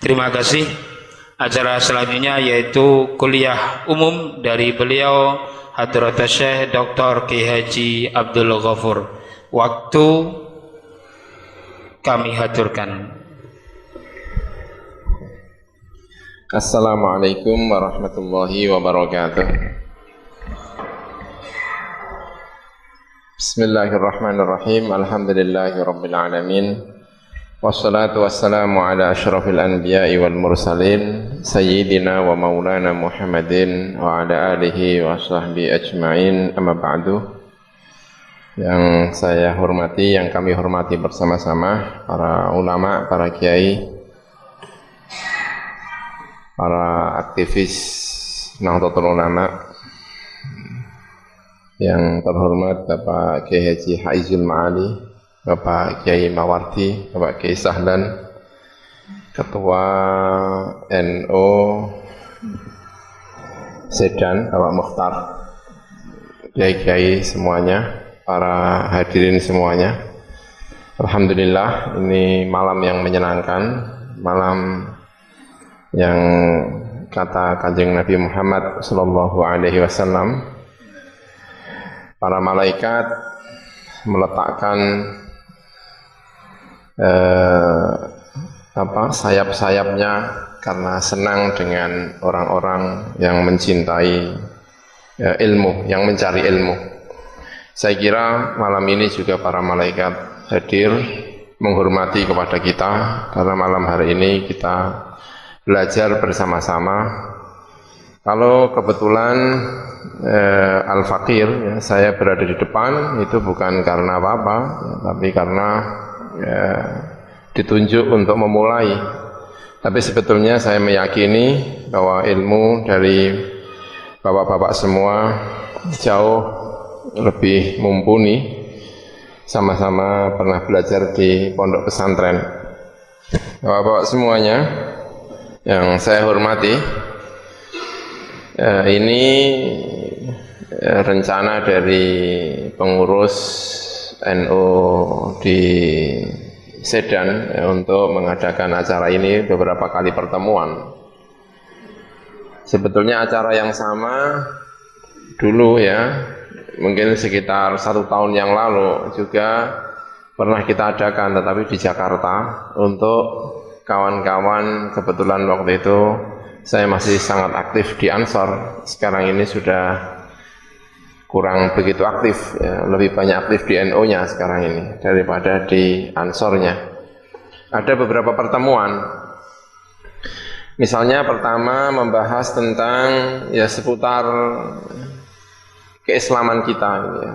Terima kasih. Acara selanjutnya yaitu kuliah umum dari beliau Hadrat Syekh Dr. Kiai Haji Abdul Ghafur. Waktu kami haturkan. Assalamualaikum warahmatullahi wabarakatuh. Bismillahirrahmanirrahim. Alhamdulillahirabbil alamin. Wassalatu wassalamu ala asyrafil anbiya'i wal mursalin sayyidina wa maulana Muhammadin wa ala alihi wa sahbihi ajma'in. Amma ba'du. Yang saya hormati, yang kami hormati bersama-sama para ulama, para kiai, para aktivis Nahdlatul Ulama, yang terhormat Bapak Kiai Haji Haizul Ma'ali, Bapak Kiai Mawardi, Bapak Kiai Sahlan, Ketua NU Sedan, Bapak Mukhtar, kiai-kiai semuanya, para hadirin semuanya. Alhamdulillah, ini malam yang menyenangkan, malam yang kata Kanjeng Nabi Muhammad sallallahu alaihi wasallam, para malaikat meletakkan sayap-sayapnya karena senang dengan orang-orang yang mencintai ilmu, yang mencari ilmu. Saya kira malam ini juga para malaikat hadir menghormati kepada kita, karena malam hari ini kita belajar bersama-sama. Kalau kebetulan Al-Fakir, ya, saya berada di depan, itu bukan karena apa-apa, ya, tapi karena ditunjuk untuk memulai. Tapi sebetulnya saya meyakini bahwa ilmu dari bapak-bapak semua jauh lebih mumpuni, sama-sama pernah belajar di pondok pesantren. Bapak-bapak semuanya yang saya hormati, ini rencana dari pengurus NU di Sedan untuk mengadakan acara ini beberapa kali pertemuan. Sebetulnya acara yang sama dulu, ya, mungkin sekitar 1 tahun yang lalu juga pernah kita adakan, tetapi di Jakarta untuk kawan-kawan. Kebetulan waktu itu saya masih sangat aktif di Ansor. Sekarang ini sudah kurang begitu aktif, ya, lebih banyak aktif di NU-nya sekarang ini daripada di Ansornya. Ada beberapa pertemuan. Misalnya pertama membahas tentang ya seputar keislaman kita, ya.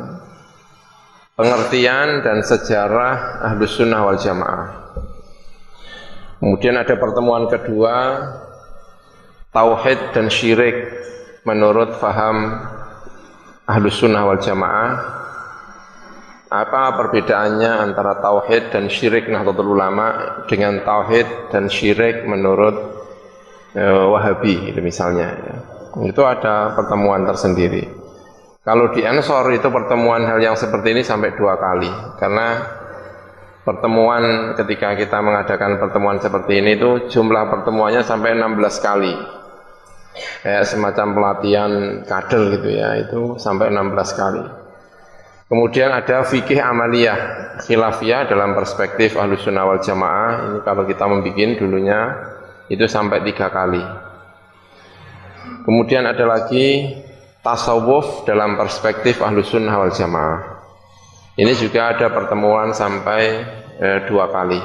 Pengertian dan sejarah Ahlus Sunnah wal Jamaah. Kemudian ada pertemuan kedua, tauhid dan syirik menurut faham Ahlus Sunnah wal Jamaah. Apa perbedaannya antara tauhid dan syirik Nahdlatul Ulama dengan tauhid dan syirik menurut Wahabi, itu misalnya, ya. Itu ada pertemuan tersendiri. Kalau di Ansor itu pertemuan hal yang seperti ini sampai 2 kali, karena pertemuan ketika kita mengadakan pertemuan seperti ini itu jumlah pertemuannya sampai 16 kali. Kayak semacam pelatihan kader gitu, ya, itu sampai 16 kali. Kemudian ada fikih amaliyah khilafiyah dalam perspektif Ahlus Sunnah wal Jamaah. Ini kalau kita membuat dulunya itu sampai 3 kali. Kemudian ada lagi tasawuf dalam perspektif Ahlus Sunnah wal Jamaah. Ini juga ada pertemuan sampai 2 kali.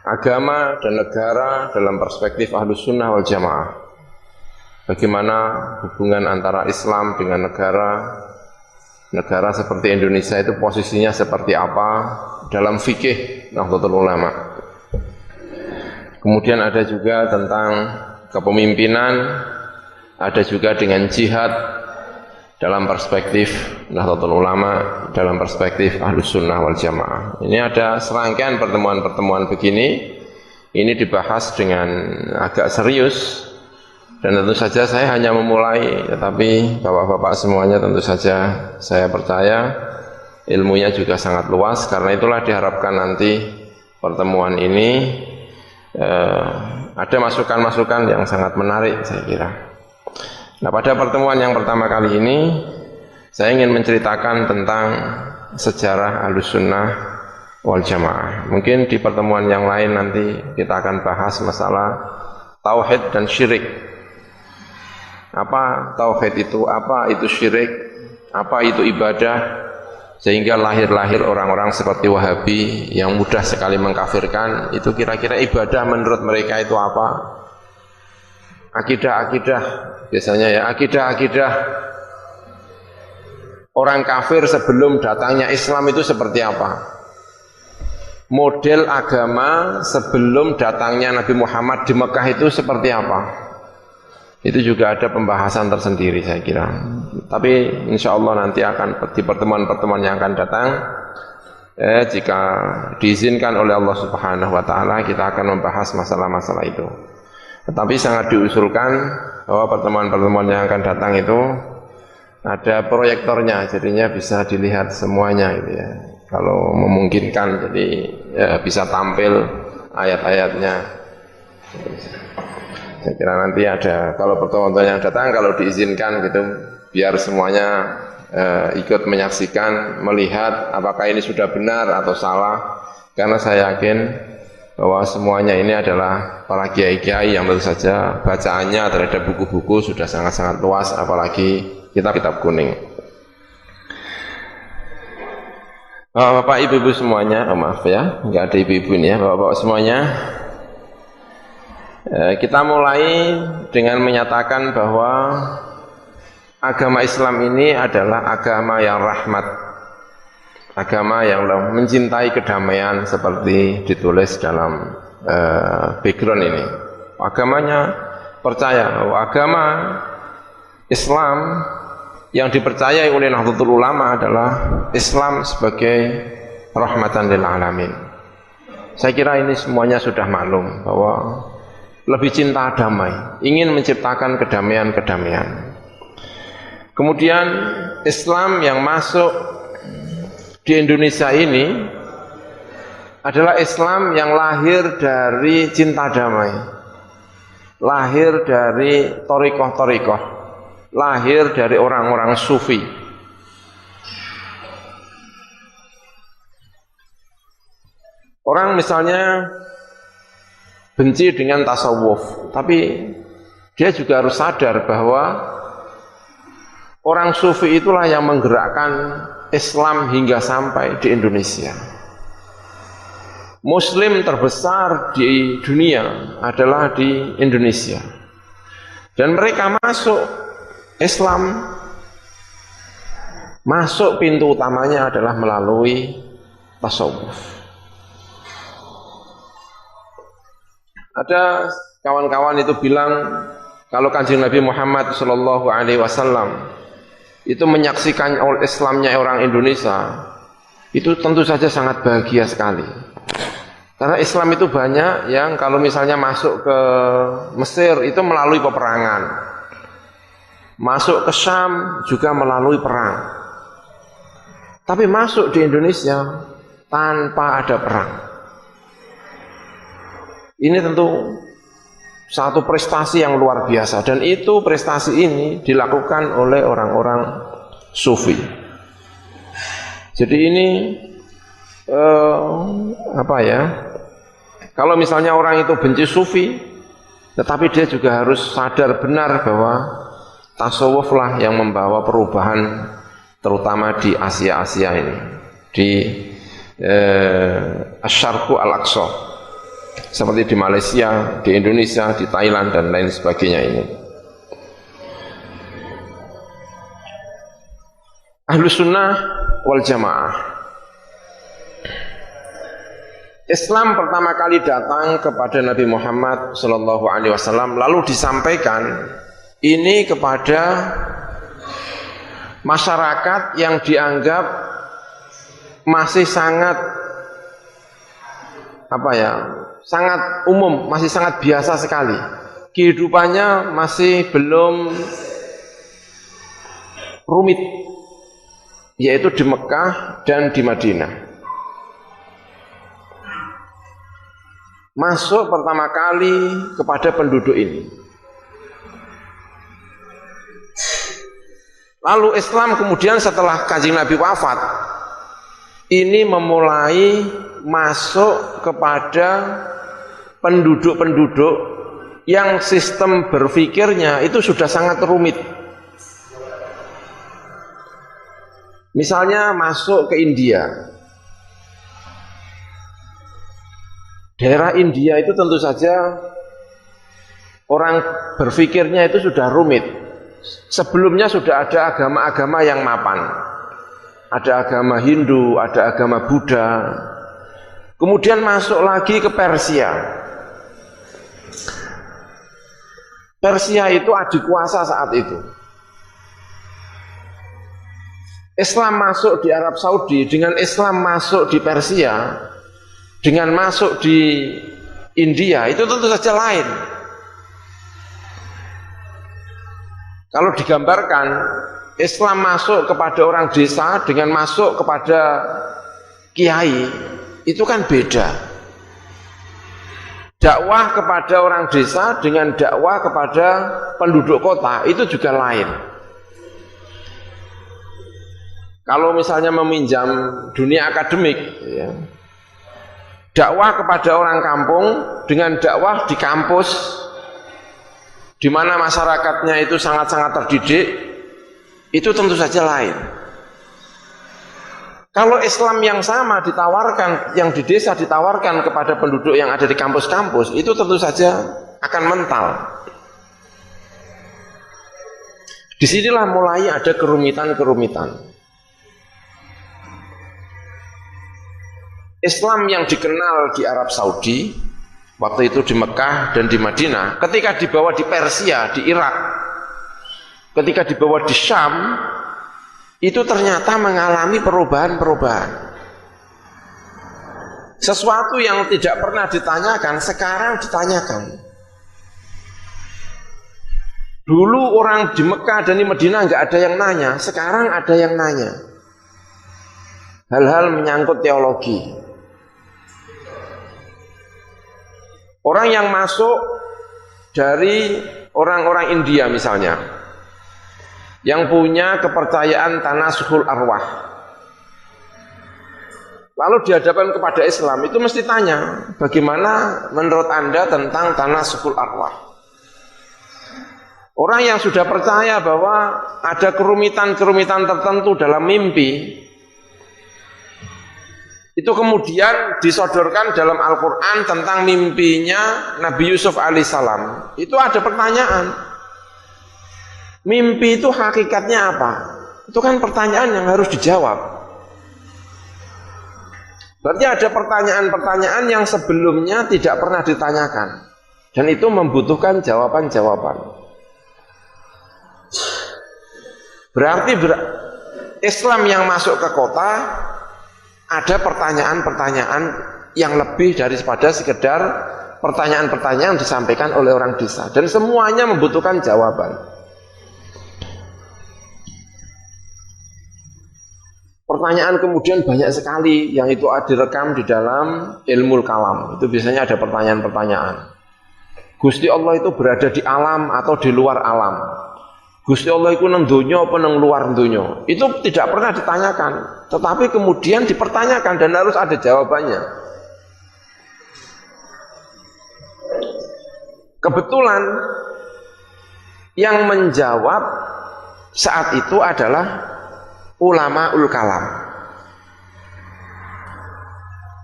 Agama dan negara dalam perspektif Ahlus Sunnah wal Jamaah. Bagaimana hubungan antara Islam dengan negara seperti Indonesia itu posisinya seperti apa dalam fikih Nahdlatul Ulama. Kemudian ada juga tentang kepemimpinan, ada juga dengan jihad dalam perspektif Nahdlatul Ulama, dalam perspektif Ahlus Sunnah wal Jamaah. Ini ada serangkaian pertemuan-pertemuan begini. Ini dibahas dengan agak serius, dan tentu saja saya hanya memulai, tetapi bapak-bapak semuanya tentu saja saya percaya ilmunya juga sangat luas. Karena itulah diharapkan nanti pertemuan ini ada masukan-masukan yang sangat menarik saya kira. Nah, pada pertemuan yang pertama kali ini saya ingin menceritakan tentang sejarah Ahlussunnah wal Jamaah. Mungkin di pertemuan yang lain nanti kita akan bahas masalah tauhid dan syirik. Apa tauhid itu, apa itu syirik, apa itu ibadah, sehingga lahir-lahir orang-orang seperti Wahabi yang mudah sekali mengkafirkan. Itu kira-kira ibadah menurut mereka itu apa? Akidah-akidah, biasanya ya, akidah-akidah orang kafir sebelum datangnya Islam itu seperti apa? Model agama sebelum datangnya Nabi Muhammad di Mekah itu seperti apa? Itu juga ada pembahasan tersendiri saya kira. Tapi insya Allah nanti akan di pertemuan-pertemuan yang akan datang, jika diizinkan oleh Allah Subhanahu Wa Taala, kita akan membahas masalah-masalah itu. Tetapi sangat diusulkan bahwa pertemuan-pertemuan yang akan datang itu ada proyektornya, jadinya bisa dilihat semuanya gitu ya. Kalau memungkinkan, jadi ya, bisa tampil ayat-ayatnya. Saya kira nanti ada, kalau pertemuan yang datang, kalau diizinkan gitu, biar semuanya ikut menyaksikan, melihat apakah ini sudah benar atau salah. Karena saya yakin bahwa semuanya ini adalah para kiai-kiai yang tentu saja bacaannya terhadap buku-buku sudah sangat-sangat luas, apalagi kitab-kitab kuning. Bapak ibu-ibu semuanya, maaf ya, nggak ada ibu-ibu ini ya, bapak-bapak semuanya. Kita mulai dengan menyatakan bahwa agama Islam ini adalah agama yang rahmat, agama yang mencintai kedamaian seperti ditulis dalam background ini. Agamanya percaya bahwa agama Islam yang dipercayai oleh Nahdlatul Ulama adalah Islam sebagai rahmatan lil alamin. Saya kira ini semuanya sudah maklum bahwa lebih cinta damai, ingin menciptakan kedamaian-kedamaian. Kemudian Islam yang masuk di Indonesia ini adalah Islam yang lahir dari cinta damai, lahir dari thariqah-thariqah, lahir dari orang-orang sufi. Orang misalnya benci dengan tasawuf, tapi dia juga harus sadar bahwa orang sufi itulah yang menggerakkan Islam hingga sampai di Indonesia. Muslim terbesar di dunia adalah di Indonesia. Dan mereka masuk Islam, masuk pintu utamanya adalah melalui tasawuf. Ada kawan-kawan itu bilang kalau Kanjeng Nabi Muhammad SAW itu menyaksikan Islamnya orang Indonesia, itu tentu saja sangat bahagia sekali. Karena Islam itu banyak yang kalau misalnya masuk ke Mesir itu melalui peperangan, masuk ke Syam juga melalui perang. Tapi masuk di Indonesia tanpa ada perang. Ini tentu satu prestasi yang luar biasa, dan itu prestasi ini dilakukan oleh orang-orang sufi. Jadi ini apa ya? Kalau misalnya orang itu benci sufi, tetapi dia juga harus sadar benar bahwa tasawuflah yang membawa perubahan, terutama di Asia-Asia ini, di Asy-Syarqu Al-Aqsa. Seperti di Malaysia, di Indonesia, di Thailand, dan lain sebagainya ini. Ahlussunnah wal Jamaah. Islam pertama kali datang kepada Nabi Muhammad SAW, lalu disampaikan ini kepada masyarakat yang dianggap masih sangat sangat umum, masih sangat biasa sekali. Kehidupannya masih belum rumit, yaitu di Mekah dan di Madinah. masuk pertama kali kepada penduduk ini. Lalu Islam kemudian setelah Kanjeng Nabi wafat, ini memulai masuk kepada penduduk-penduduk yang sistem berpikirnya itu sudah sangat rumit. Misalnya masuk ke India. Daerah India itu tentu saja orang berpikirnya itu sudah rumit. Sebelumnya sudah ada agama-agama yang mapan. Ada agama Hindu, ada agama Buddha. Kemudian masuk lagi ke Persia. Persia itu adikuasa saat itu. Islam masuk di Arab Saudi, dengan Islam masuk di Persia, dengan masuk di India, itu tentu saja lain. Kalau digambarkan, Islam masuk kepada orang desa dengan masuk kepada kiai, itu kan beda. Dakwah kepada orang desa dengan dakwah kepada penduduk kota, itu juga lain. Kalau misalnya meminjam dunia akademik, ya, dakwah kepada orang kampung dengan dakwah di kampus, di mana masyarakatnya itu sangat-sangat terdidik, itu tentu saja lain. Kalau Islam yang sama ditawarkan, yang di desa ditawarkan kepada penduduk yang ada di kampus-kampus, itu tentu saja akan mental. Disinilah mulai ada kerumitan-kerumitan. Islam yang dikenal di Arab Saudi, waktu itu di Mekah dan di Madinah, ketika dibawa di Persia, di Irak, ketika dibawa di Syam, itu ternyata mengalami perubahan-perubahan. Sesuatu yang tidak pernah ditanyakan, sekarang ditanyakan. Dulu orang di Mekah dan di Madinah nggak ada yang nanya, sekarang ada yang nanya. Hal-hal menyangkut teologi. Orang yang masuk dari orang-orang India misalnya, yang punya kepercayaan tanasukhul arwah, lalu dihadapkan kepada Islam, itu mesti tanya, bagaimana menurut Anda tentang tanasukhul arwah? Orang yang sudah percaya bahwa ada kerumitan-kerumitan tertentu dalam mimpi, itu kemudian disodorkan dalam Al-Quran tentang mimpinya Nabi Yusuf alaihissalam. Itu ada pertanyaan, mimpi itu hakikatnya apa? Itu kan pertanyaan yang harus dijawab. Berarti ada pertanyaan-pertanyaan yang sebelumnya tidak pernah ditanyakan, dan itu membutuhkan jawaban-jawaban. Berarti Islam yang masuk ke kota, ada pertanyaan-pertanyaan yang lebih daripada sekedar pertanyaan-pertanyaan yang disampaikan oleh orang desa, dan semuanya membutuhkan jawaban. Pertanyaan kemudian banyak sekali yang itu direkam di dalam ilmu kalam. Itu biasanya ada pertanyaan-pertanyaan. Gusti Allah itu berada di alam atau di luar alam? Gusti Allah itu nang donya apa nang luar donya? Itu tidak pernah ditanyakan, tetapi kemudian dipertanyakan dan harus ada jawabannya. Kebetulan yang menjawab saat itu adalah ulama-ul kalam.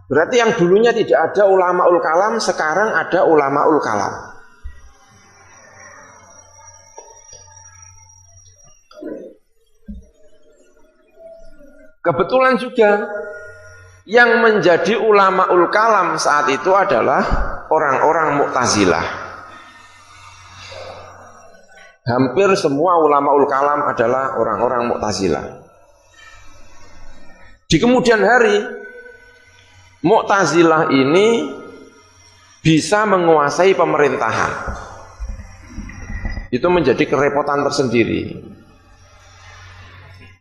Berarti yang dulunya tidak ada ulama-ul kalam, sekarang ada ulama-ul kalam. Kebetulan juga yang menjadi ulama-ul kalam saat itu adalah orang-orang Mu'tazilah. Hampir semua ulama-ul kalam adalah orang-orang Mu'tazilah. Di kemudian hari, Mu'tazilah ini bisa menguasai pemerintahan. Itu menjadi kerepotan tersendiri.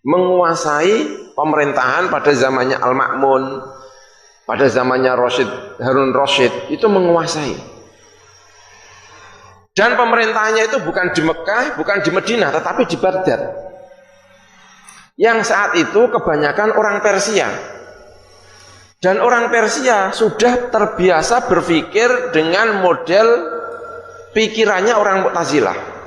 Menguasai pemerintahan pada zamannya Al-Ma'mun, pada zamannya Harun Rasyid itu menguasai. Dan pemerintahnya itu bukan di Mekah, bukan di Madinah, tetapi di Baghdad. Yang saat itu kebanyakan orang Persia. Dan orang Persia sudah terbiasa berpikir dengan model pikirannya orang Mu'tazilah.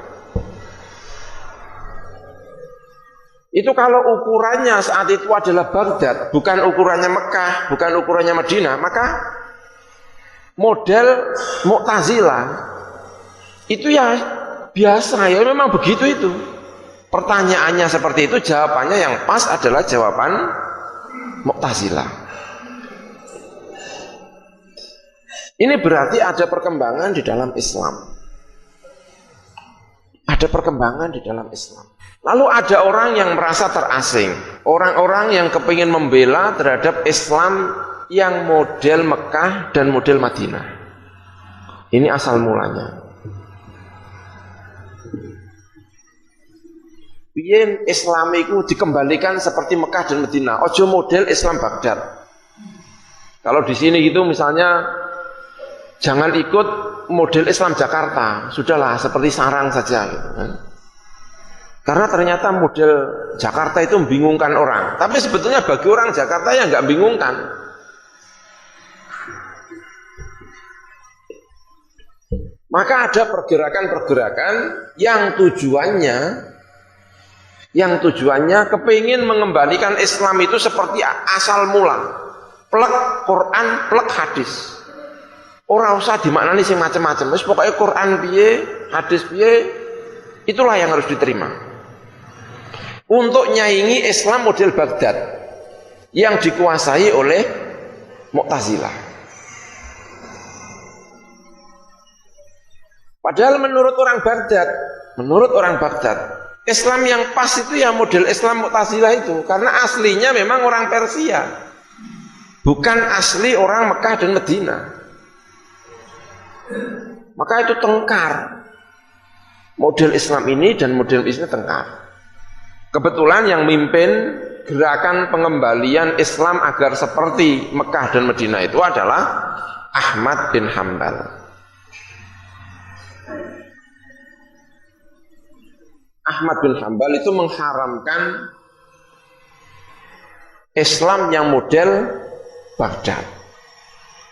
Itu kalau ukurannya saat itu adalah Baghdad, bukan ukurannya Mekah, bukan ukurannya Madinah, maka model Mu'tazilah itu ya biasa, ya memang begitu itu. Pertanyaannya seperti itu, jawabannya yang pas adalah jawaban Mu'tazilah. Ini berarti ada perkembangan di dalam Islam. Ada perkembangan di dalam Islam. Lalu ada orang yang merasa terasing, orang-orang yang kepingin membela terhadap Islam yang model Mekah dan model Madinah. Ini asal mulanya. Biyen Islam itu dikembalikan seperti Mekah dan Madinah, ojo model Islam Baghdad. Kalau di sini gitu misalnya, jangan ikut model Islam Jakarta, sudahlah seperti sarang saja gitu kan. Karena ternyata model Jakarta itu membingungkan orang, tapi sebetulnya bagi orang Jakarta yang nggak bingungkan. Maka ada pergerakan-pergerakan yang tujuannya kepingin mengembalikan Islam itu seperti asal mula, plek Quran, plek hadis. Ora usah dimaknani sing macam-macam. Wis pokoke Quran piye, hadis piye, itulah yang harus diterima. Untuk nyaingi Islam model Baghdad yang dikuasai oleh Mu'tazilah. Padahal menurut orang Baghdad, Islam yang pas itu ya model Islam Mu'tazilah itu, karena aslinya memang orang Persia, bukan asli orang Mekah dan Madinah. Maka itu tengkar. Model Islam ini dan model Islam tengkar. Kebetulan yang mimpin gerakan pengembalian Islam agar seperti Mekah dan Madinah itu adalah Ahmad bin Hambal. Ahmad bin Hambal itu mengharamkan Islam yang model Baghdad.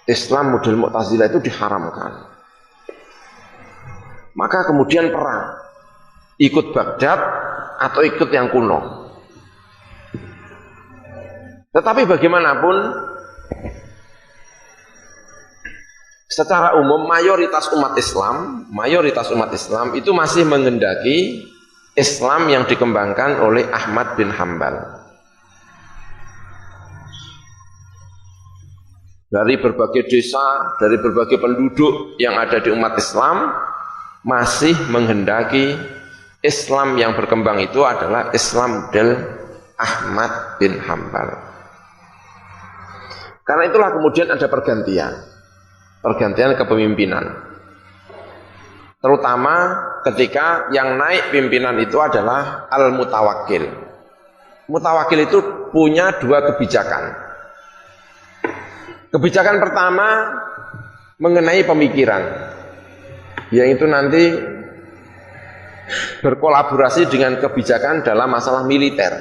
Islam model Mu'tazilah itu diharamkan. Maka kemudian perang, ikut Baghdad atau ikut yang kuno. Tetapi bagaimanapun, secara umum mayoritas umat Islam itu masih menghendaki Islam yang dikembangkan oleh Ahmad bin Hambal. Dari berbagai desa, dari berbagai penduduk yang ada di umat Islam masih menghendaki Islam yang berkembang itu adalah Islam model Ahmad bin Hambal. Karena itulah kemudian ada pergantian kepemimpinan. Terutama ketika yang naik pimpinan itu adalah Al-Mutawakkil. Mutawakkil itu punya dua kebijakan. Kebijakan pertama mengenai pemikiran, yang itu nanti berkolaborasi dengan kebijakan dalam masalah militer.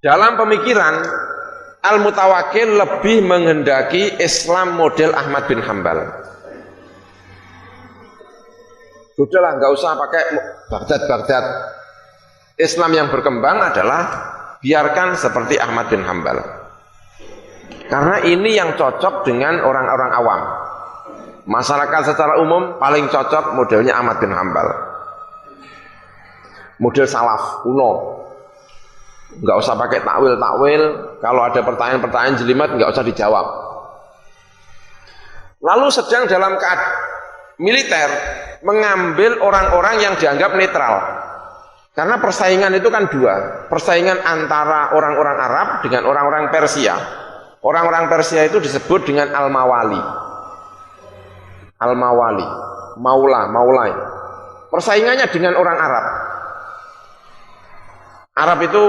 Dalam pemikiran, Al-Mutawakkil lebih menghendaki Islam model Ahmad bin Hambal. Sudahlah, nggak usah pakai Baghdad. Islam yang berkembang adalah biarkan seperti Ahmad bin Hambal. Karena ini yang cocok dengan orang-orang awam. Masyarakat secara umum paling cocok modelnya Ahmad bin Hambal. Model salaf kuno. Nggak usah pakai takwil. Kalau ada pertanyaan-pertanyaan jelimet nggak usah dijawab. Lalu sedang dalam militer mengambil orang-orang yang dianggap netral. Karena persaingan itu kan dua. Persaingan antara orang-orang Arab dengan orang-orang Persia. Orang-orang Persia itu disebut dengan Al-Mawali. Maulai. Persaingannya dengan orang Arab. Arab itu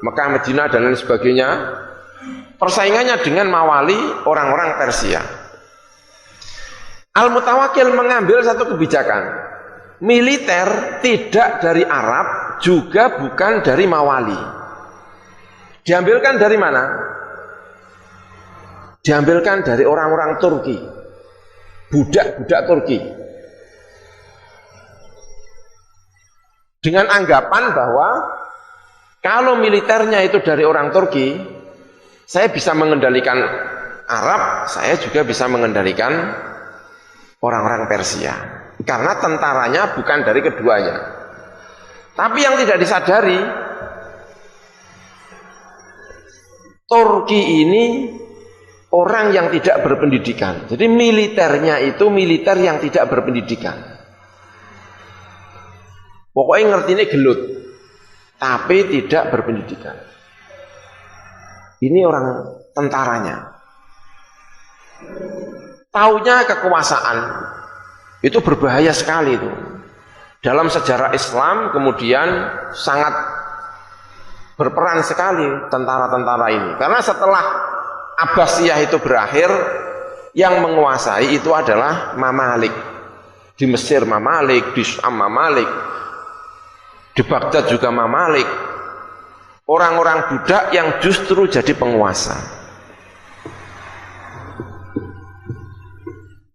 Mekah, Madinah dan lain sebagainya. persaingannya dengan mawali orang-orang Persia. Al-Mutawakkil mengambil satu kebijakan, militer tidak dari Arab, juga bukan dari mawali. Diambilkan dari mana? Diambilkan dari orang-orang Turki, budak-budak Turki, dengan anggapan bahwa kalau militernya itu dari orang Turki, saya bisa mengendalikan Arab, saya juga bisa mengendalikan orang-orang Persia, karena tentaranya bukan dari keduanya. Tapi yang tidak disadari, Turki ini orang yang tidak berpendidikan. Jadi militernya itu militer yang tidak berpendidikan. Pokoknya ngertinya gelut, tapi tidak berpendidikan. Ini orang tentaranya. Taunya kekuasaan itu berbahaya sekali itu. Dalam sejarah Islam kemudian sangat berperan sekali tentara-tentara ini. Karena setelah Abbasiyah itu berakhir, yang menguasai itu adalah Mamalik. Di Mesir Mamalik, di Syam Mamalik, di Baghdad juga Mamalik. Orang-orang budak yang justru jadi penguasa,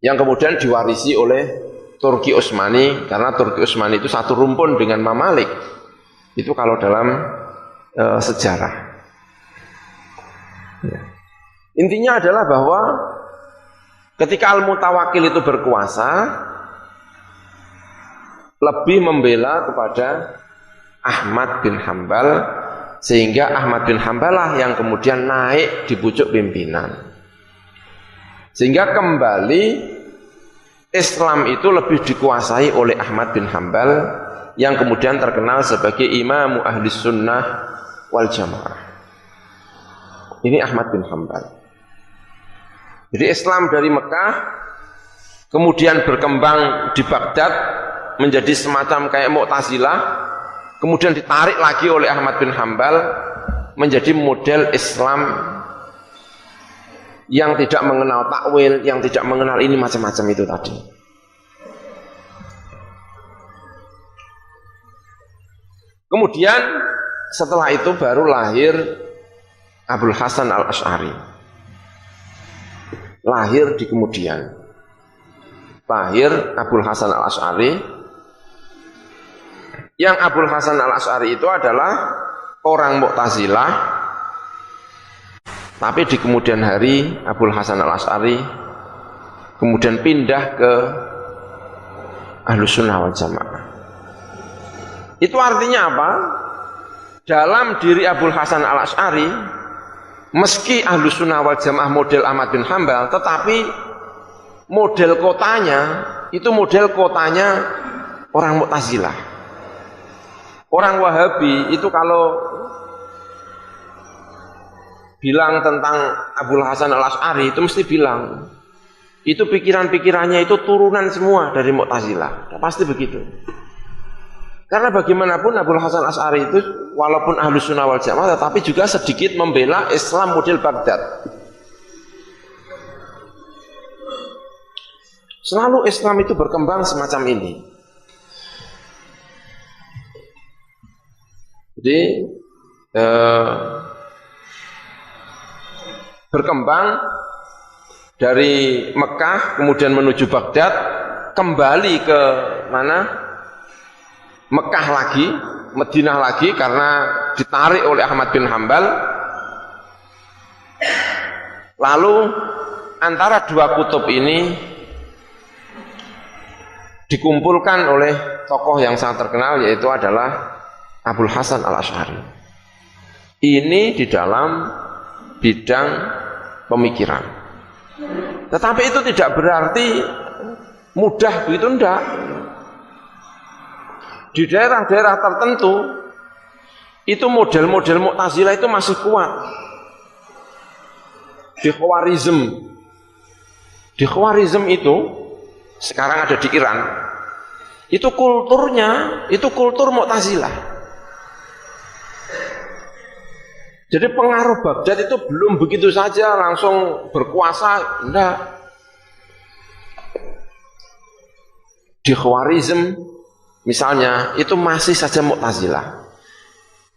yang kemudian diwarisi oleh Turki Utsmani, karena Turki Utsmani itu satu rumpun dengan Mamalik. Itu kalau dalam sejarah. Ya. Intinya adalah bahwa ketika Al-Mutawakkil itu berkuasa, lebih membela kepada Ahmad bin Hambal, sehingga Ahmad bin Hambal lah yang kemudian naik di pucuk pimpinan. Sehingga kembali Islam itu lebih dikuasai oleh Ahmad bin Hambal, yang kemudian terkenal sebagai Imam Ahli Sunnah wal Jamaah. Ini Ahmad bin Hambal. Jadi Islam dari Mekah kemudian berkembang di Baghdad menjadi semacam kayak Mu'tazilah, kemudian ditarik lagi oleh Ahmad bin Hambal menjadi model Islam yang tidak mengenal takwil, yang tidak mengenal ini macam-macam itu tadi. Kemudian setelah itu baru lahir Abul Hasan Al-Asy'ari. Lahir di kemudian. Lahir Abul Hasan Al-Asy'ari. Yang Abul Hasan Al-Asy'ari itu adalah orang Mu'tazilah, tapi di kemudian hari Abul Hasan Al-Asy'ari kemudian pindah ke Ahlus Sunnah wal Jamaah. Itu artinya apa? Dalam diri Abul Hasan Al-Asy'ari, meski Ahlus Sunnah wal Jamaah model Ahmad bin Hambal, tetapi model kotanya itu model kotanya orang Mu'tazilah. Orang Wahabi itu kalau bilang tentang Abul Hasan Al-Asy'ari itu mesti bilang itu pikiran-pikirannya itu turunan semua dari Mu'tazilah. Pasti begitu. Karena bagaimanapun Abul Hasan Al-Asy'ari itu walaupun Ahlus Sunnah wal Jamaah, tetapi juga sedikit membela Islam model Baghdad. Selalu Islam itu berkembang semacam ini. Jadi berkembang dari Mekah kemudian menuju Baghdad, kembali ke mana? Mekah lagi, Madinah lagi, karena ditarik oleh Ahmad bin Hambal. Lalu antara dua kutub ini dikumpulkan oleh tokoh yang sangat terkenal, yaitu adalah Abul Hasan Al-Asy'ari. Ini di dalam bidang pemikiran. Tetapi itu tidak berarti mudah begitu, enggak. Di daerah-daerah tertentu itu model-model Mu'tazilah itu masih kuat. Di Khawarizm itu sekarang ada di Iran. Itu kulturnya itu kultur Mu'tazilah. Jadi pengaruh Baghdad itu belum begitu saja langsung berkuasa, enggak. Di Khwarizm misalnya itu masih saja Mu'tazilah.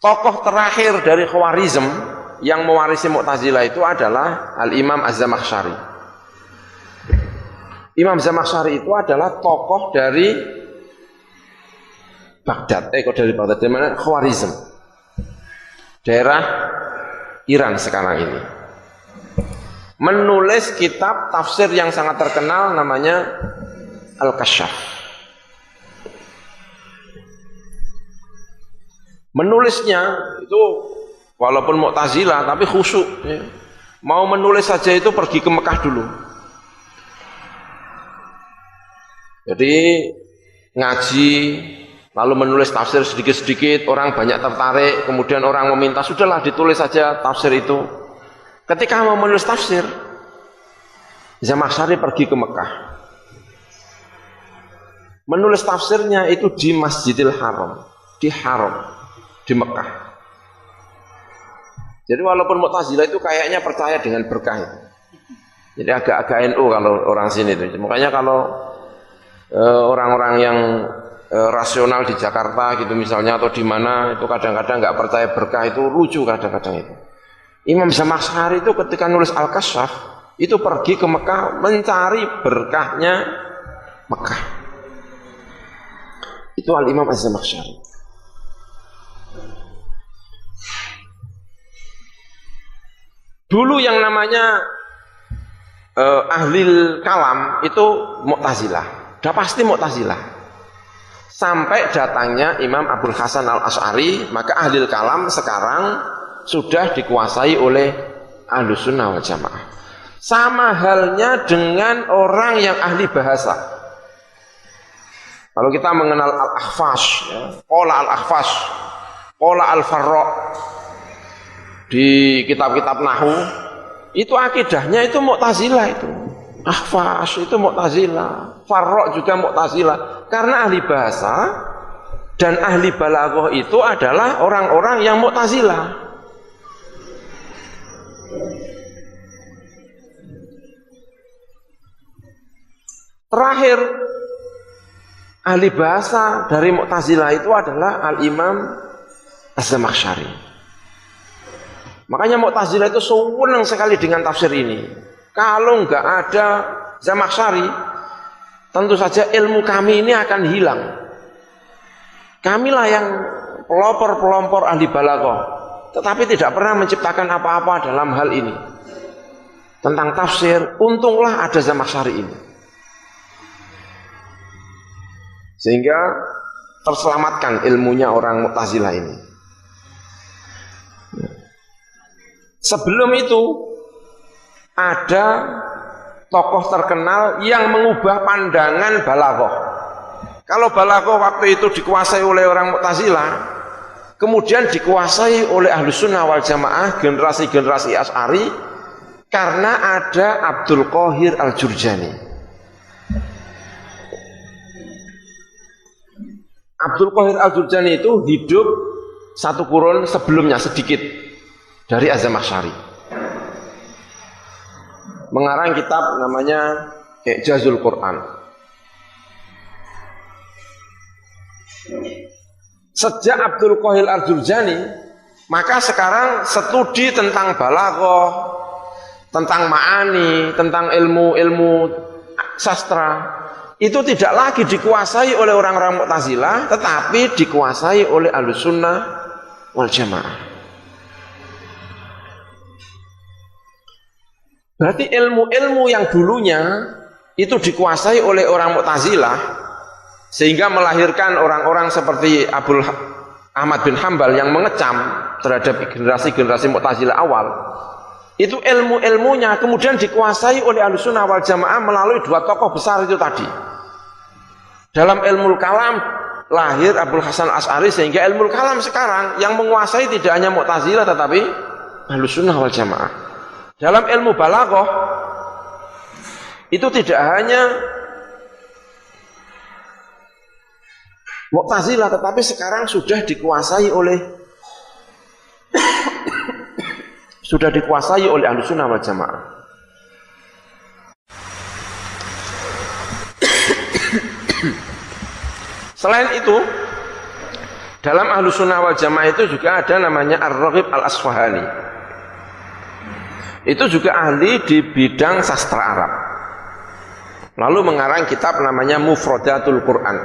Tokoh terakhir dari Khwarizm yang mewarisi Mu'tazilah itu adalah Al-Imam Az-Zamakhsyari. Imam Zamakhsyari itu adalah tokoh dari Baghdad, dari Baghdad, dari mana? Khwarizm, daerah Iran sekarang ini. Menulis kitab tafsir yang sangat terkenal namanya Al-Kasyaf. Menulisnya itu walaupun Mu'tazilah tapi khusyuk, ya. Mau menulis saja itu pergi ke Mekah dulu. Jadi ngaji lalu menulis tafsir sedikit-sedikit, orang banyak tertarik, kemudian orang meminta, sudahlah ditulis saja tafsir itu. Ketika mau menulis tafsir, Zamakhsyari pergi ke Mekah. Menulis tafsirnya itu di Masjidil Haram, di Mekah. Jadi walaupun Mu'tazilah itu kayaknya percaya dengan berkah itu. Jadi agak-agak NU kalau orang sini itu. Makanya kalau orang-orang yang rasional di Jakarta gitu misalnya atau di mana itu kadang-kadang nggak percaya berkah itu lucu kadang-kadang itu. Imam Zamakhsyari itu ketika nulis Al-Kasyaf itu pergi ke Mekah mencari berkahnya Mekah. Itu Al-Imam Az-Zamakhsyari. Dulu yang namanya ahli kalam itu Mu'tazilah, udah pasti Mu'tazilah. Sampai datangnya Imam Abul Hasan Al-Asy'ari, maka ahli kalam sekarang sudah dikuasai oleh Ahlus Sunnah wal Jamaah. Sama halnya dengan orang yang ahli bahasa. Kalau kita mengenal Al-Akhfash, ya, Qala Al-Akhfash, Qala Al-Farra di kitab-kitab Nahwu, itu akidahnya itu Mu'tazilah itu. Akhfash itu Mu'tazilah, Farra juga Mu'tazilah. Karena ahli bahasa dan ahli balaghah itu adalah orang-orang yang Mu'tazilah. Terakhir ahli bahasa dari Mu'tazilah itu adalah Al-Imam Az-Zamakhsyari. Makanya Mu'tazilah itu senang sekali dengan tafsir ini. Kalau nggak ada Zamakhsyari, tentu saja ilmu kami ini akan hilang. Kamilah yang pelopor-pelopor ahli balaghah, tetapi tidak pernah menciptakan apa-apa dalam hal ini. Tentang tafsir, untunglah ada Zamakhsyari ini. Sehingga terselamatkan ilmunya orang Mu'tazilah ini. Sebelum itu ada tokoh terkenal yang mengubah pandangan balaghah. Kalau balaghah waktu itu dikuasai oleh orang Mu'tazilah, kemudian dikuasai oleh Ahlus Sunnah wal Jamaah, generasi-generasi Asy'ari, karena ada Abdul Qahir Al-Jurjani. Abdul Qahir Al-Jurjani itu hidup satu kurun sebelumnya sedikit dari Az-Zamakhsyari. Mengarang kitab namanya I'jazul Quran. Sejak Abdul Qahir Al-Jurjani, maka sekarang studi tentang balaghah, tentang ma'ani, tentang ilmu-ilmu sastra itu tidak lagi dikuasai oleh orang-orang Mu'tazilah, tetapi dikuasai oleh Ahlus Sunnah wal Jamaah. Berarti ilmu-ilmu yang dulunya itu dikuasai oleh orang Mu'tazilah, sehingga melahirkan orang-orang seperti Abdul Ahmad bin Hambal yang mengecam terhadap generasi-generasi Mu'tazilah awal. Itu ilmu-ilmunya kemudian dikuasai oleh Ahlus Sunnah wal Jamaah melalui dua tokoh besar itu tadi. Dalam ilmu kalam lahir Abul Hasan Asy'ari, sehingga ilmu kalam sekarang yang menguasai tidak hanya Mu'tazilah tetapi Ahlus Sunnah wal Jamaah. Dalam ilmu balaghah itu tidak hanya Mu'tazilah tetapi sekarang sudah dikuasai oleh sudah dikuasai oleh Ahlussunnah wal Jamaah. Selain itu, dalam Ahlussunnah wal Jamaah itu juga ada namanya Ar-Raghib Al-Asfahani. Itu juga ahli di bidang sastra Arab. Lalu mengarang kitab namanya Mufradatul Quran.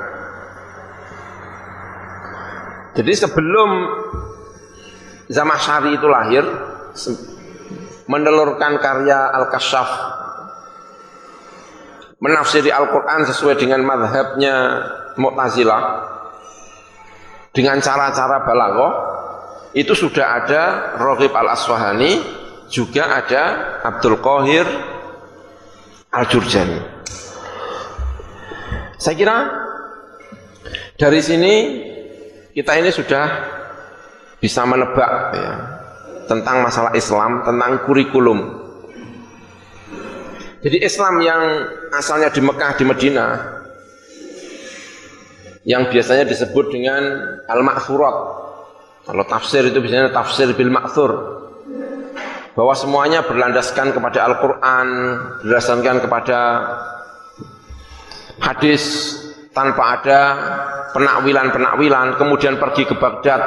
Jadi sebelum Zamakhsyari itu lahir, menelurkan karya Al-Kasyaf, menafsiri Al-Quran sesuai dengan mazhabnya Mu'tazilah, dengan cara-cara balaghah, itu sudah ada Raghib Al-Asfahani, juga ada Abdul Qahir Al-Jurjani. Saya kira dari sini kita ini sudah bisa menebak ya, tentang masalah Islam, tentang kurikulum. Jadi Islam yang asalnya di Mekah, di Madinah, yang biasanya disebut dengan Al-Ma'thurat. Kalau tafsir itu biasanya tafsir bil ma'thur, bahwa semuanya berlandaskan kepada Al-Quran, berlandaskan kepada hadis, tanpa ada penakwilan-penakwilan, kemudian pergi ke Baghdad,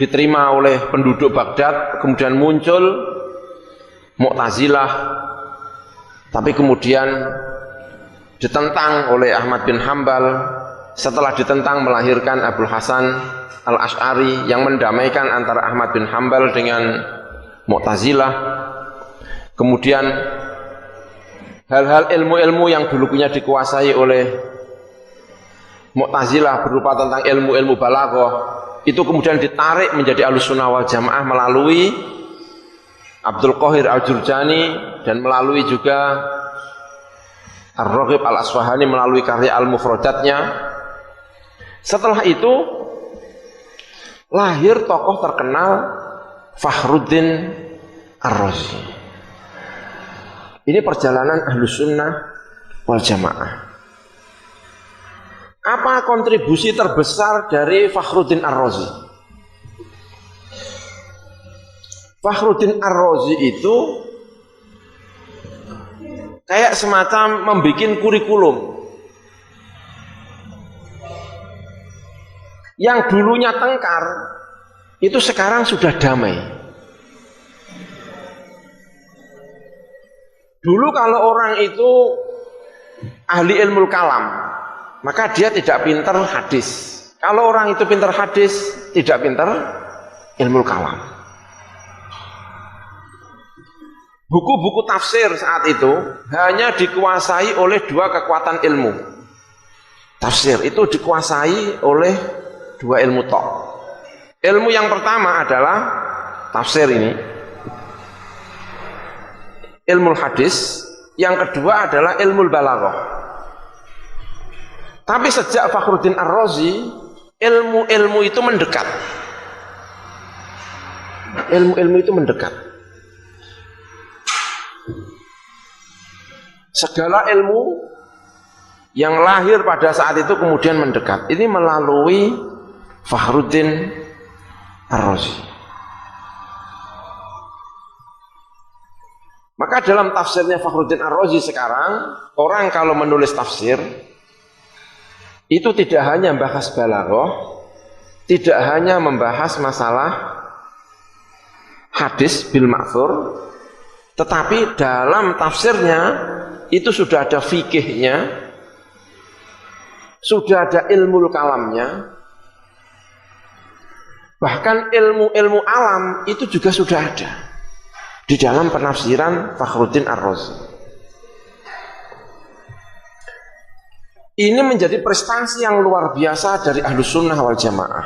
diterima oleh penduduk Baghdad, kemudian muncul Mu'tazilah, tapi kemudian ditentang oleh Ahmad bin Hanbal, setelah ditentang melahirkan Abul Hasan Al-Asy'ari yang mendamaikan antara Ahmad bin Hanbal dengan Mu'tazilah. Kemudian hal-hal ilmu-ilmu yang dulunya dikuasai oleh Mu'tazilah berupa tentang ilmu-ilmu balaghah, itu kemudian ditarik menjadi Ahlussunnah wal Jamaah melalui Abdul Qahir Al-Jurjani dan melalui juga Ar-Raghib Al-Asfahani melalui karya Al-Mufradatnya. Setelah itu lahir tokoh terkenal Fakhruddin Ar-Razi. Ini perjalanan Ahlussunnah wal Jamaah. Apa kontribusi terbesar dari Fakhruddin Ar-Razi? Fakhruddin Ar-Razi itu kayak semacam membuat kurikulum yang dulunya tengkar, itu sekarang sudah damai. Dulu kalau orang itu ahli ilmu kalam, maka dia tidak pintar hadis. Kalau orang itu pintar hadis, tidak pintar ilmu kalam. Buku-buku tafsir saat itu hanya dikuasai oleh dua kekuatan ilmu. Tafsir itu dikuasai oleh dua ilmu tok. Ilmu yang pertama adalah tafsir ini, ilmu hadis. Yang kedua adalah ilmu balaghah. Tapi sejak Fakhruddin Ar-Razi, ilmu-ilmu itu mendekat. Ilmu-ilmu itu mendekat. Segala ilmu yang lahir pada saat itu kemudian mendekat. Ini melalui Fakhruddin Ar-Razi. Maka dalam tafsirnya Fakhruddin Ar-Razi sekarang, orang kalau menulis tafsir itu tidak hanya membahas balaghah, tidak hanya membahas masalah hadis bil ma'thur, tetapi dalam tafsirnya itu sudah ada fikihnya, sudah ada ilmu kalamnya, bahkan ilmu-ilmu alam itu juga sudah ada di dalam penafsiran Fakhruddin Ar-Razi. Ini menjadi prestasi yang luar biasa dari Ahlussunnah wal Jamaah.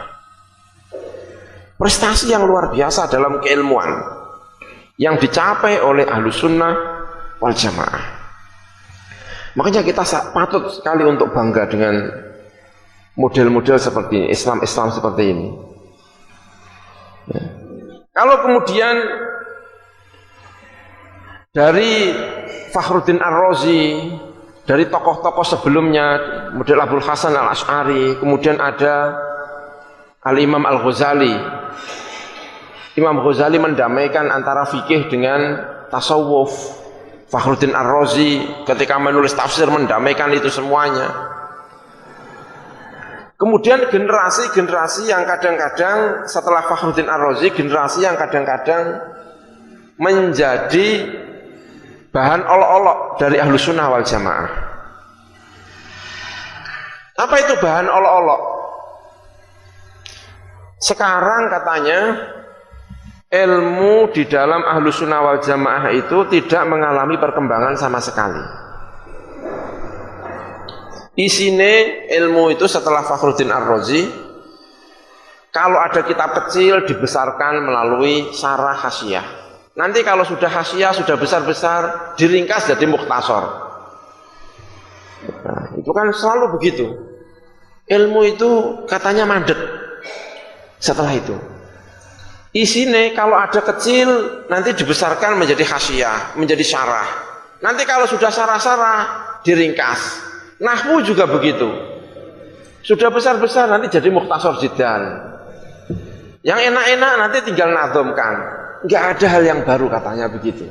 Prestasi yang luar biasa dalam keilmuan yang dicapai oleh Ahlussunnah wal Jamaah. Makanya kita patut sekali untuk bangga dengan model-model seperti ini, Islam-Islam seperti ini. Ya. Kalau kemudian dari Fakhruddin Ar-Razi, dari tokoh-tokoh sebelumnya, model Abul Hasan Al-Asy'ari, kemudian ada Al-Imam Al-Ghazali, Imam Ghazali mendamaikan antara fikih dengan tasawuf. Fakhruddin Ar-Razi ketika menulis tafsir mendamaikan itu semuanya. Kemudian generasi-generasi yang kadang-kadang setelah Fakhruddin Ar-Razi, generasi yang kadang-kadang menjadi bahan olok-olok dari Ahlus Sunnah wal Jamaah. Apa itu bahan olok-olok? Sekarang katanya ilmu di dalam Ahlus Sunnah wal Jamaah itu tidak mengalami perkembangan sama sekali. Isine ilmu itu setelah Fakhruddin Ar-Razi, kalau ada kitab kecil dibesarkan melalui syarah hasyiah. Nanti kalau sudah hasyiah, sudah besar-besar, diringkas jadi mukhtasar. Nah, itu kan selalu begitu. Ilmu itu katanya mandek setelah itu. Isine kalau ada kecil nanti dibesarkan menjadi hasyiah, menjadi syarah. Nanti kalau sudah syarah-syarah diringkas. Nahwu juga begitu. Sudah besar-besar nanti jadi mukhtasar jiddan. Yang enak-enak nanti tinggal nadhomkan. Enggak ada hal yang baru katanya begitu.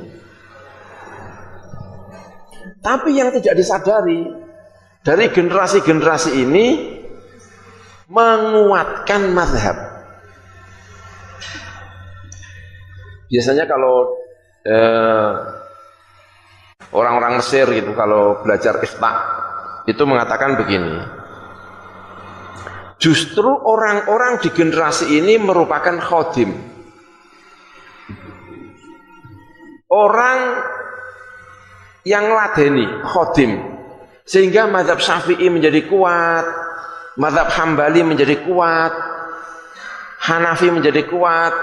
Tapi yang tidak disadari dari generasi-generasi ini menguatkan mazhab. Biasanya kalau orang-orang Mesir gitu kalau belajar ifta itu mengatakan begini, justru orang-orang di generasi ini merupakan khodim, orang yang ladeni, khodim, sehingga mazhab Syafi'i menjadi kuat, mazhab Hambali menjadi kuat, Hanafi menjadi kuat.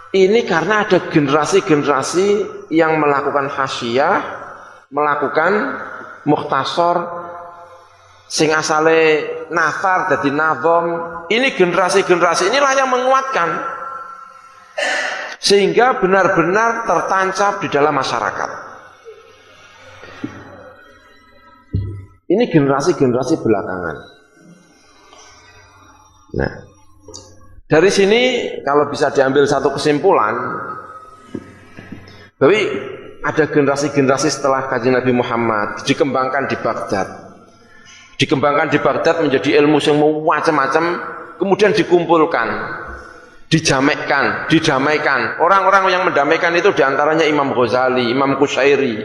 Ini karena ada generasi-generasi yang melakukan hasyiah, melakukan mukhtasar, sing asale nafar dadi nazom. Ini generasi-generasi inilah yang menguatkan, sehingga benar-benar tertancap di dalam masyarakat. Ini generasi-generasi belakangan. Nah, dari sini kalau bisa diambil satu kesimpulan, bahwa ada generasi-generasi setelah Kanjeng Nabi Muhammad dikembangkan di Baghdad. Dikembangkan di Baghdad menjadi ilmu yang macam-macam, kemudian dikumpulkan, dijamaikan, didamaikan. Orang-orang yang mendamaikan itu diantaranya Imam Ghazali, Imam Qushairi,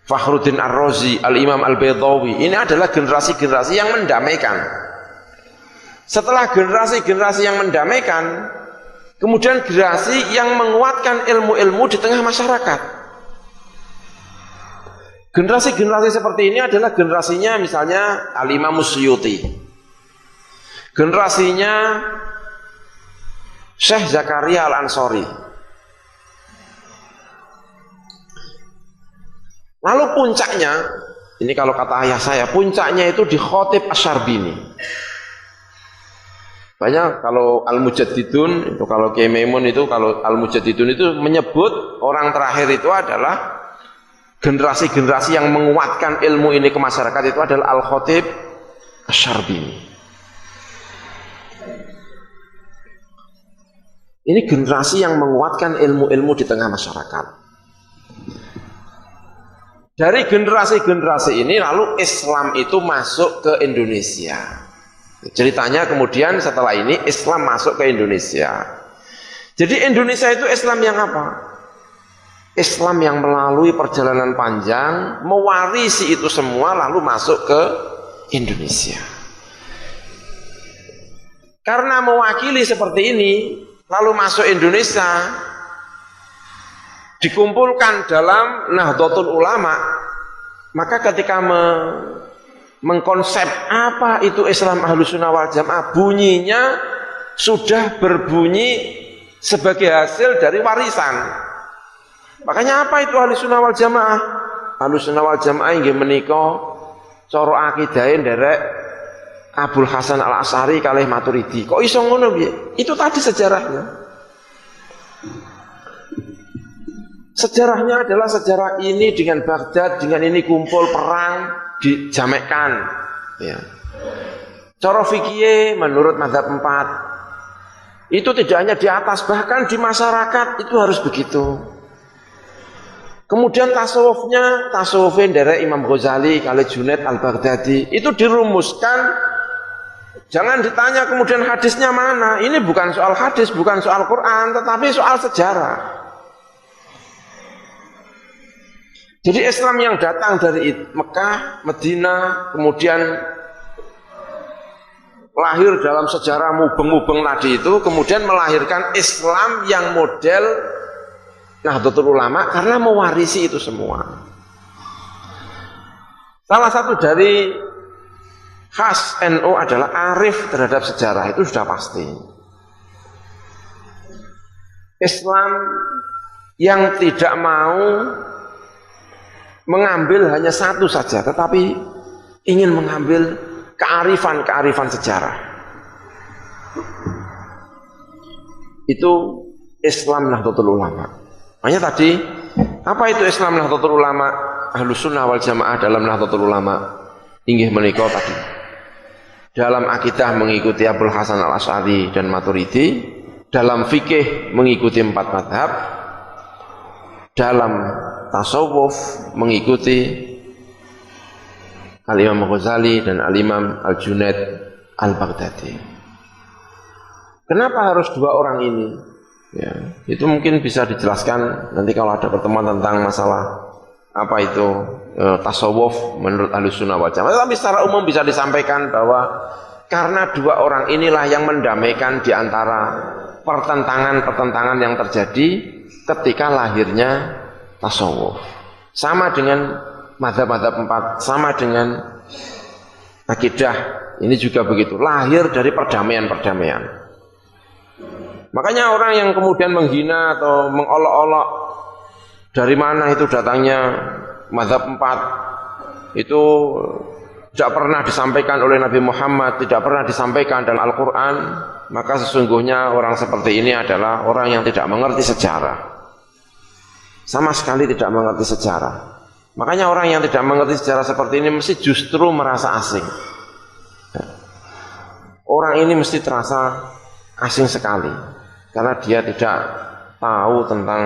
Fakhruddin Ar-Razi, Al-Imam Al-Baydawi. Ini adalah generasi-generasi yang mendamaikan. Setelah generasi-generasi yang mendamaikan, kemudian generasi yang menguatkan ilmu-ilmu di tengah masyarakat. Generasi-generasi seperti ini adalah generasinya misalnya Al-Imam Suyuti, generasinya Syekh Zakaria Al-Ansori. Lalu puncaknya, ini kalau kata ayah saya, puncaknya itu di Khatib Asy-Syarbini. Banyak kalau Al-Mujaddidun itu, kalau Kiai Maimun itu, kalau Al-Mujaddidun itu menyebut orang terakhir itu adalah generasi-generasi yang menguatkan ilmu ini ke masyarakat itu adalah Al-Khatib Asy-Syarbini. Ini generasi yang menguatkan ilmu-ilmu di tengah masyarakat. Dari generasi-generasi ini lalu Islam itu masuk ke Indonesia. Ceritanya kemudian setelah ini Islam masuk ke Indonesia. Jadi Indonesia itu Islam yang apa? Islam yang melalui perjalanan panjang, mewarisi itu semua lalu masuk ke Indonesia. Karena mewakili seperti ini, lalu masuk Indonesia, dikumpulkan dalam Nahdlatul Ulama, maka ketika mengkonsep apa itu Islam Ahlus Sunnah wal Jamaah, bunyinya sudah berbunyi sebagai hasil dari warisan. Makanya apa itu Ahlus Sunnah wal Jamaah? Ahlus Sunnah wal Jamaah inggih menika cara akidahe nderek Abul Hasan Al-Asy'ari kalih Maturidi. Kok iso ngono piye? Itu tadi sejarahnya. Sejarahnya adalah sejarah ini dengan Baghdad, dengan ini kumpul perang, dijamekkan. Ya. Cara fikih menurut mazhab 4, Itu tidak hanya di atas, bahkan di masyarakat itu harus begitu. Kemudian tasawufnya dari Imam Ghazali, kali Junaid Al-Baghdadi, itu dirumuskan. Jangan ditanya kemudian hadisnya mana. Ini bukan soal hadis, bukan soal Quran, tetapi soal sejarah. Jadi Islam yang datang dari Mekah, Madinah, kemudian lahir dalam sejarah mubeng-mubeng tadi itu, kemudian melahirkan Islam yang model Nahdlatul Ulama karena mewarisi itu semua. Salah satu dari khas NU adalah arif terhadap sejarah, itu sudah pasti. Islam yang tidak mau mengambil hanya satu saja, tetapi ingin mengambil kearifan sejarah. Itu Islam Nahdlatul Ulama. Makanya tadi, apa itu Islam Nahdlatul Ulama? Ahlus Sunnah wal Jamaah dalam Nahdlatul Ulama inggih menika tadi. Dalam akidah mengikuti Abul Hasan Al-Asy'ari dan Maturidi, dalam fikih mengikuti 4 mazhab, dalam tasawuf mengikuti Al-Imam Ghazali dan Al-Imam Al-Junaid Al-Baghdadi. Kenapa harus 2 orang ini? Ya, itu mungkin bisa dijelaskan nanti kalau ada pertemuan tentang masalah apa itu tasawuf menurut Ahlussunnah wal Jamaah. Tapi secara umum bisa disampaikan bahwa karena 2 orang inilah yang mendamaikan di antara pertentangan-pertentangan yang terjadi ketika lahirnya tasawuf. Sama dengan mazhab-mazhab 4, sama dengan akidah, ini juga begitu, lahir dari perdamaian-perdamaian. Makanya orang yang kemudian menghina atau mengolok-olok dari mana itu datangnya mazhab 4, itu tidak pernah disampaikan oleh Nabi Muhammad, tidak pernah disampaikan dalam Al-Quran, maka sesungguhnya orang seperti ini adalah orang yang tidak mengerti sejarah. Sama sekali tidak mengerti sejarah. Makanya orang yang tidak mengerti sejarah seperti ini mesti justru merasa asing. Orang ini mesti terasa asing sekali karena dia tidak tahu tentang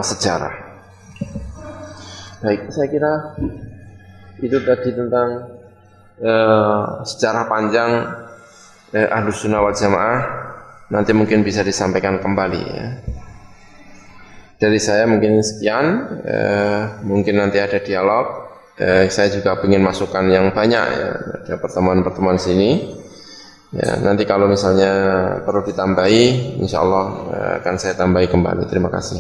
sejarah. Baik, saya kira itu tadi tentang sejarah panjang Ahlus Sunnah wal Jamaah. Nanti mungkin bisa disampaikan kembali ya. Dari saya mungkin sekian, mungkin nanti ada dialog. Saya juga ingin masukan yang banyak ya, ada pertemuan-pertemuan sini. Ya, nanti kalau misalnya perlu ditambahi, insya Allah akan saya tambahi kembali. Terima kasih.